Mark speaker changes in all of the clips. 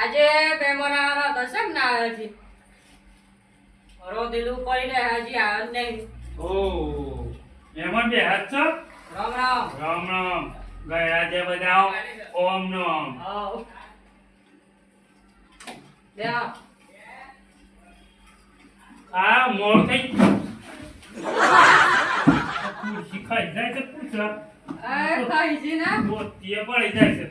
Speaker 1: આજે મહેમાન આવવાના હતા સમ ના હજી રોદેલું પડીને હજી આવે નહીં.
Speaker 2: ઓ મહેમાન બે હાથ છો.
Speaker 1: રામ રામ.
Speaker 2: રામ રામ. ગયા છે બધા ઓમ નોમ.
Speaker 1: આવ બેહો.
Speaker 2: આ મોર થઈ ખુરશી ખાઈ જાય છે પૂછા
Speaker 1: એ ખાઈ છી ને
Speaker 2: મોતીએ પડી જાય છે.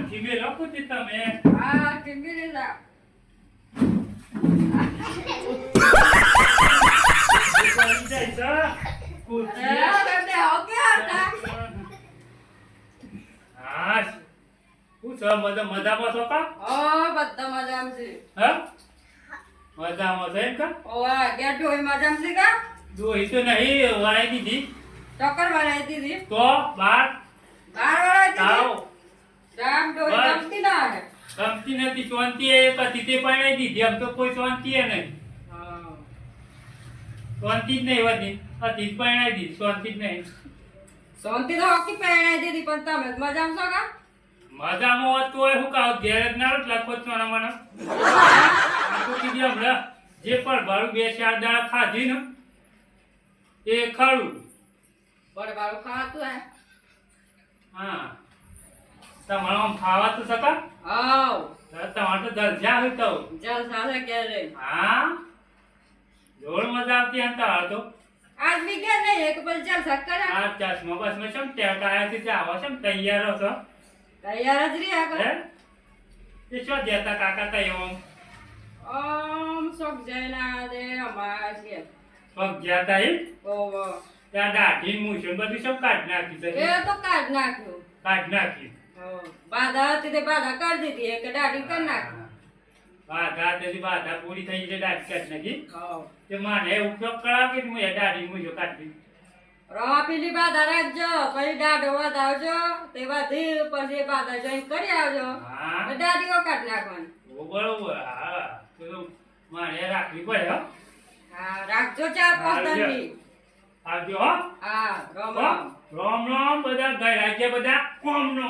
Speaker 2: ખીમે લખો છે તમે.
Speaker 1: હા કિંબી લીધા.
Speaker 2: પડી જાય છે ખુરશી. હા પૂછો મજામાં છો કા?
Speaker 1: બધા મજામાં છે.
Speaker 2: હા મજામાં છે એમ કા?
Speaker 1: ઓવા ગયા ડોહી મજામાં છે કા?
Speaker 2: દોહી તો નહીં વાળી દીધી
Speaker 1: ટક્કર વાળાઈ દીધી.
Speaker 2: તો બાર
Speaker 1: બાર વાળાઈ
Speaker 2: આવ
Speaker 1: દીધી. રામ ડોહી
Speaker 2: બસ.
Speaker 1: ગમતી ના હે.
Speaker 2: ગમતી નથી શાંતિ એક હતી તે પરણાઈ દીધી. આમ તો કોઈ શાંતિ એ નહીં.
Speaker 1: હા.
Speaker 2: શાંતિ જ નહીં હતી હતી જ પરણાઈ દીધી શાંતિ જ નહીં.
Speaker 1: શાંતિ તો હોકી પહેરાઈ દીધી પણ તમે જ મજામાં છો કા?
Speaker 2: મજામાં હોત તો શું કહું ઘેર જ ના રોટલા ખોચવાના મને. આ તો કીધી હમણાં જે પણ ભાડું 2-4 દાડા ખાધી ને એ ખરું.
Speaker 1: બડે બાળું ખાતું હે.
Speaker 2: હા તમારે આમ ખાવા તો શકા?
Speaker 1: આવ
Speaker 2: તમારે તો દરજા હોય તો.
Speaker 1: જલ સાથે કે રે.
Speaker 2: હા જોર મજા આવતી હતા તમારે તો.
Speaker 1: આજ બી કે નહીં એક પર જલ સક્કર
Speaker 2: આ ચશ્મા બસમાં ચમ ટેકાયા છે આવા ચમ તૈયાર છો?
Speaker 1: તૈયાર જ રે આગળ.
Speaker 2: હે એ શું દેતા કાકા તૈયાર
Speaker 1: શોક જઈના દે અમારા છે.
Speaker 2: પગ ગયા તા એમ?
Speaker 1: ઓવો
Speaker 2: ત્યાં દાઢી મૂછો બધું સબ કાઢ નાખી છે.
Speaker 1: એ તો કાઢ નાખ્યું.
Speaker 2: કાઢ નાખી.
Speaker 1: બાધા હતી તે બાધા કરી દીધી એક દાઢી કરી નાખી.
Speaker 2: બાધા તેથી બાધા પૂરી થઈ ગઈ દાઢી કાઢ નાખી.
Speaker 1: હા
Speaker 2: તે મને ઉપયોગ કરાવી હું એ દાઢી મૂછો કાઢી.
Speaker 1: રવા પેલી બાધા રાખજો પછી દાઢો વધાવજો તે બધી પછી બાધા જોઈન કરી આવજો.
Speaker 2: હા
Speaker 1: દાઢીઓ કાઢ નાખવાની.
Speaker 2: બરોબર. હા તો મારે રાખવી પડે હો.
Speaker 1: હા રાખજો 4-5 દાડી.
Speaker 2: આવજો હો.
Speaker 1: હા રામ રામ.
Speaker 2: રામ રામ બધા ગયા છે બધા કોમનો.